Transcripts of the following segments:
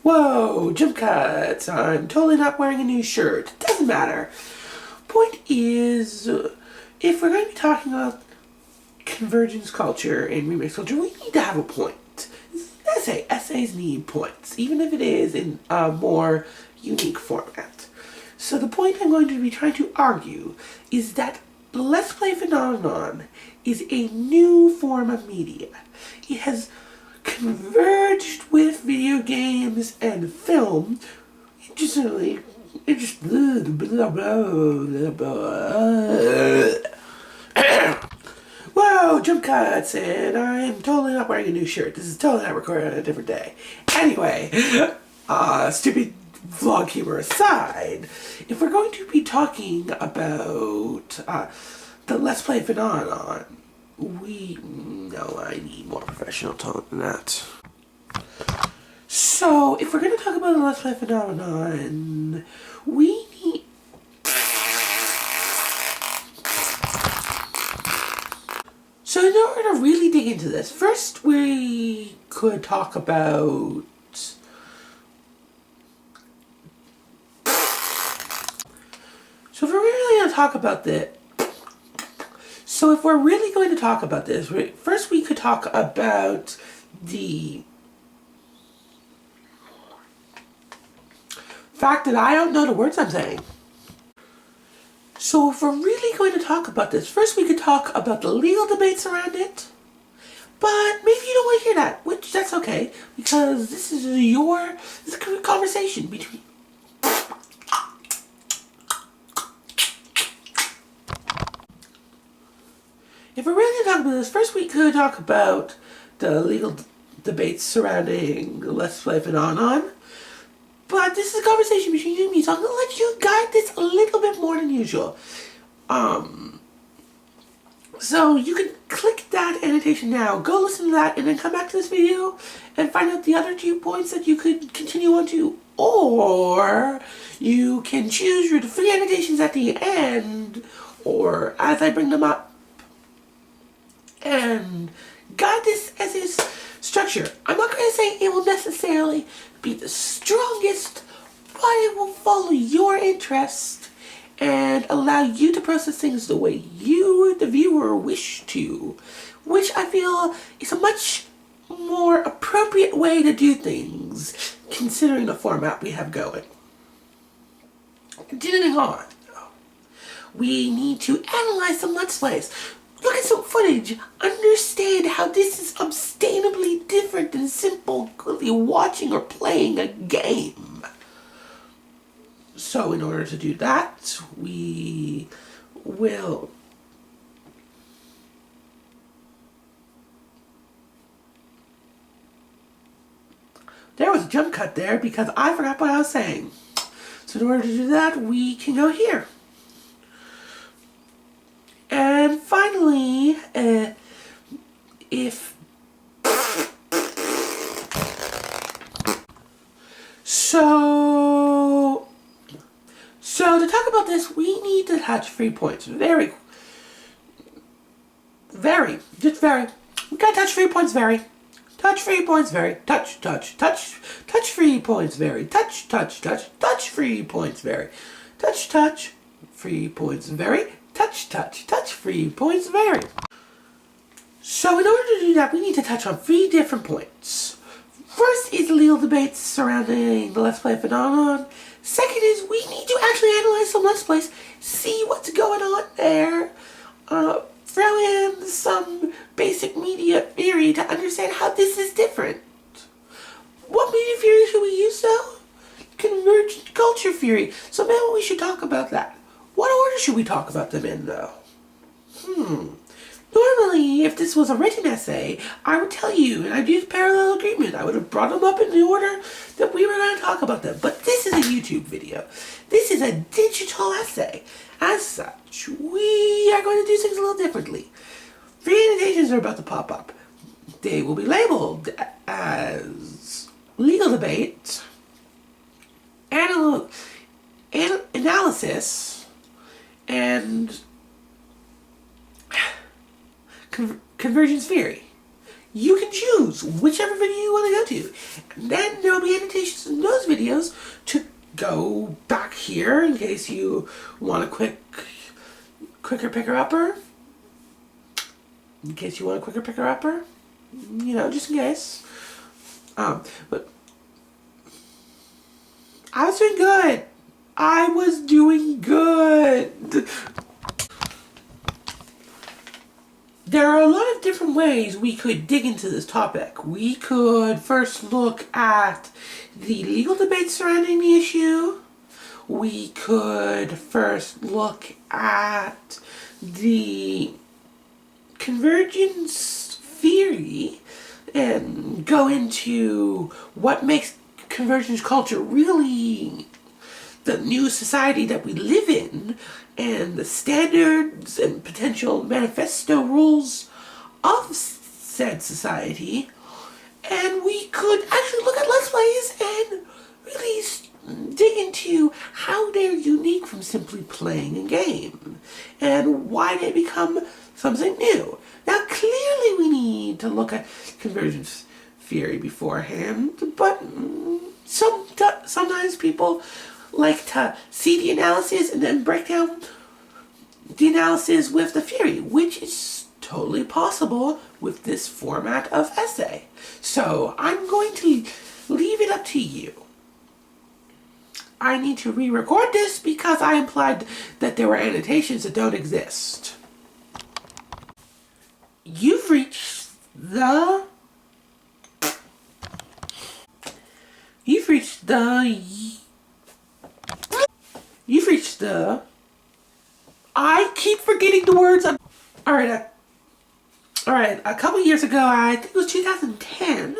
Whoa, jump cuts. I'm totally not wearing a new shirt. Doesn't matter. Point is, if we're going to be talking about convergence culture and remix culture, we need to have a point. Essays need points, even if it is in a more unique format. So the point I'm going to be trying to argue is that the Let's Play phenomenon is a new form of media. It has converged with video games and film. Interestingly, Whoa, jump cuts, and I'm totally not wearing a new shirt. This is totally not recorded on a different day. Anyway, stupid vlog humor aside, if we're going to be talking about the Let's Play phenomenon, I need more professional tone than that. So, if we're going to talk about the Let's Play phenomenon, we need... So in order to really dig into this, first we could talk about... So if we're really going to talk about this... first we could talk about the fact that I don't know the words I'm saying. So if we're really going to talk about this, first we could talk about the legal debates around it. But maybe you don't want to hear that, which that's okay, because this is a conversation between... If we're really going to talk about this, first we could talk about the legal debates surrounding the Let's Play phenomenon. But this is a conversation between you and me, so I'm going to let you guide this a little bit more than usual. So you can click that annotation now, go listen to that, and then come back to this video and find out the other 2 points that you could continue on to. Or you can choose your free annotations at the end, or as I bring them up, and guide this as is structure. I'm not going to say it will necessarily be the strongest, but it will follow your interest and allow you to process things the way you, the viewer, wish to, which I feel is a much more appropriate way to do things, considering the format we have going. Continuing on, we need to analyze some Let's Plays. Look at some footage, understand how this is sustainably different than simply watching or playing a game. So in order to do that, we will... There was a jump cut there because I forgot what I was saying. So in order to do that, we can go here. And finally, So to talk about this, we need to touch 3 points. Very. We gotta touch 3 points very. Touch 3 points very. Touch 3 points very. Touch 3 points very. Touch 3 points very. Touch 3 points vary. So in order to do that, we need to touch on 3 different points. First is the legal debates surrounding the Let's Play phenomenon. Second is we need to actually analyze some Let's Plays, see what's going on there, throw in some basic media theory to understand how this is different. What media theory should we use though? Convergent culture theory. So maybe we should talk about that. What order should we talk about them in, though? Normally, if this was a written essay, I would tell you, and I'd use parallel agreement. I would have brought them up in the order that we were going to talk about them. But this is a YouTube video. This is a digital essay. As such, we are going to do things a little differently. 3 annotations are about to pop up. They will be labeled as legal debate, analysis, and convergence theory. you can choose whichever video you want to go to. And then there will be annotations in those videos to go back here in case you want a quicker picker-upper. In case you want a quicker picker-upper. You know, just in case. But I was doing good. I was doing good. There are a lot of different ways we could dig into this topic. We could first look at the legal debate surrounding the issue. We could first look at the convergence theory and go into what makes convergence culture really the new society that we live in, and the standards and potential manifesto rules of said society. And we could actually look at Let's Plays and really dig into how they're unique from simply playing a game, and why they become something new. Now, clearly we need to look at convergence theory beforehand, but sometimes people like to see the analysis and then break down the analysis with the theory, which is totally possible with this format of essay. So I'm going to leave it up to you. I need to re-record this because I implied that there were annotations that don't exist. You've reached the I keep forgetting the words. Alright, a couple years ago, I think it was 2010,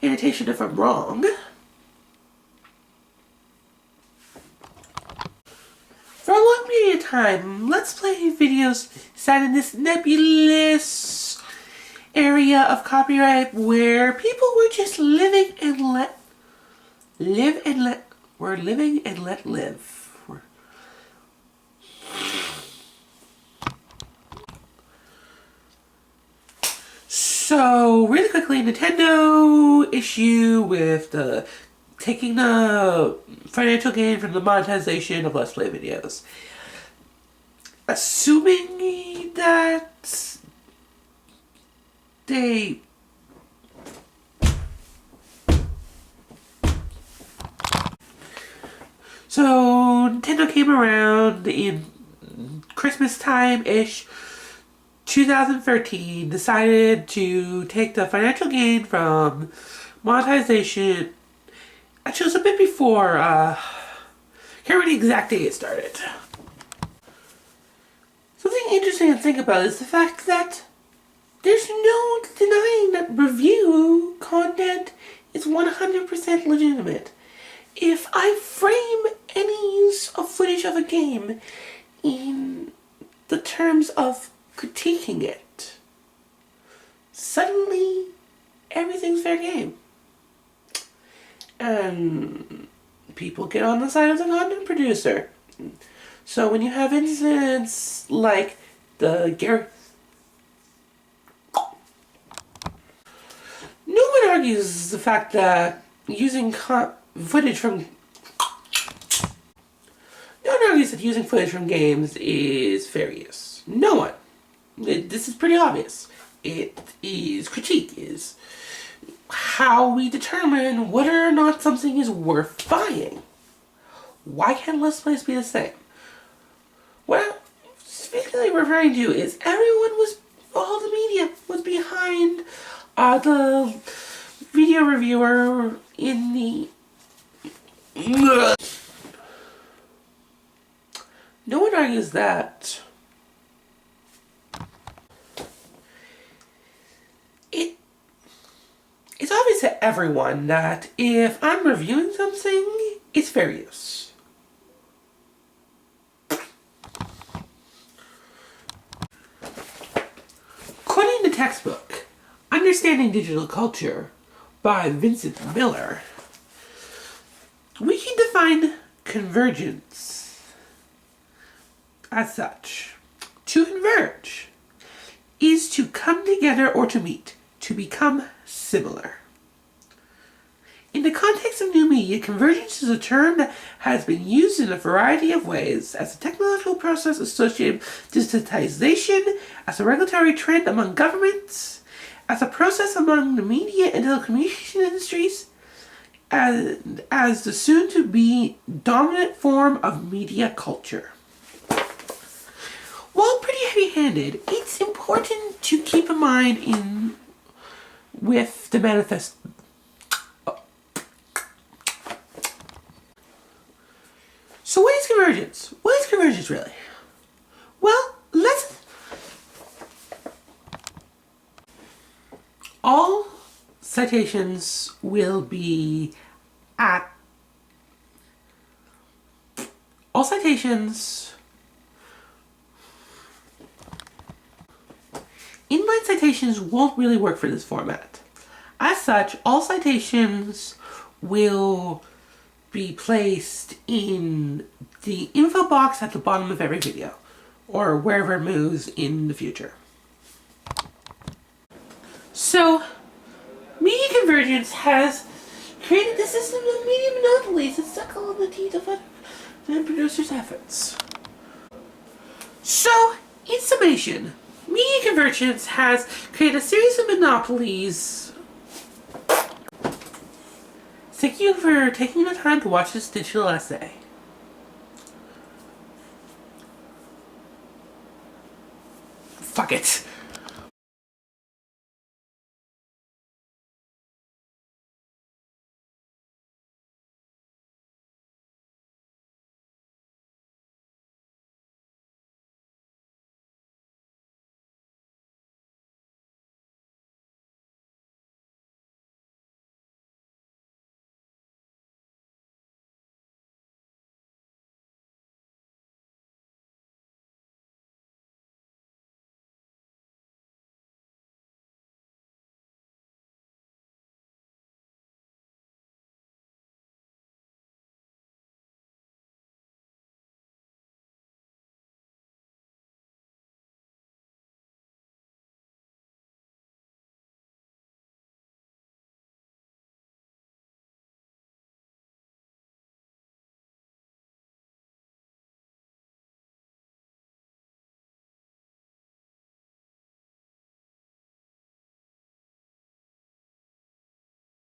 annotation if I'm wrong. For a long period of time, Let's Play videos sat in this nebulous area of copyright where people were just living and let live. So, really quickly, Nintendo issue with taking the financial gain from the monetization of Let's Play videos. Assuming that they So Nintendo came around in Christmas time-ish, 2013, decided to take the financial gain from monetization. Actually, it was a bit before, can't remember the exact day it started. Something interesting to think about is the fact that there's no denying that review content is 100% legitimate. If I frame any use of footage of a game in the terms of critiquing it, suddenly everything's fair game. And people get on the side of the content producer. So when you have incidents like the no one argues the fact that using footage from games is fair use. No one. This is pretty obvious. Critique is how we determine whether or not something is worth buying. Why can't Let's Plays be the same? What I'm specifically referring to is all the media was behind the video reviewer in the... No one argues that. It's obvious to everyone that if I'm reviewing something, it's fair use. Quoting the textbook, Understanding Digital Culture by Vincent Miller, we can define convergence as such. To converge is to come together or to meet. to become similar. In the context of new media, convergence is a term that has been used in a variety of ways as a technological process associated with digitization, as a regulatory trend among governments, as a process among the media and telecommunication industries, and as the soon-to-be dominant form of media culture. While pretty heavy-handed, it's important to keep in mind with the manifest. So what is convergence? What is convergence really? Well, all citations will be at all citations. Inline citations won't really work for this format. As such, all citations will be placed in the info box at the bottom of every video, or wherever it moves in the future. So, media convergence has created the system of media monopolies that suckle on the teeth of and producers' efforts. So, in summation, media convergence has created a series of monopolies. Thank you for taking the time to watch this digital essay. Fuck it.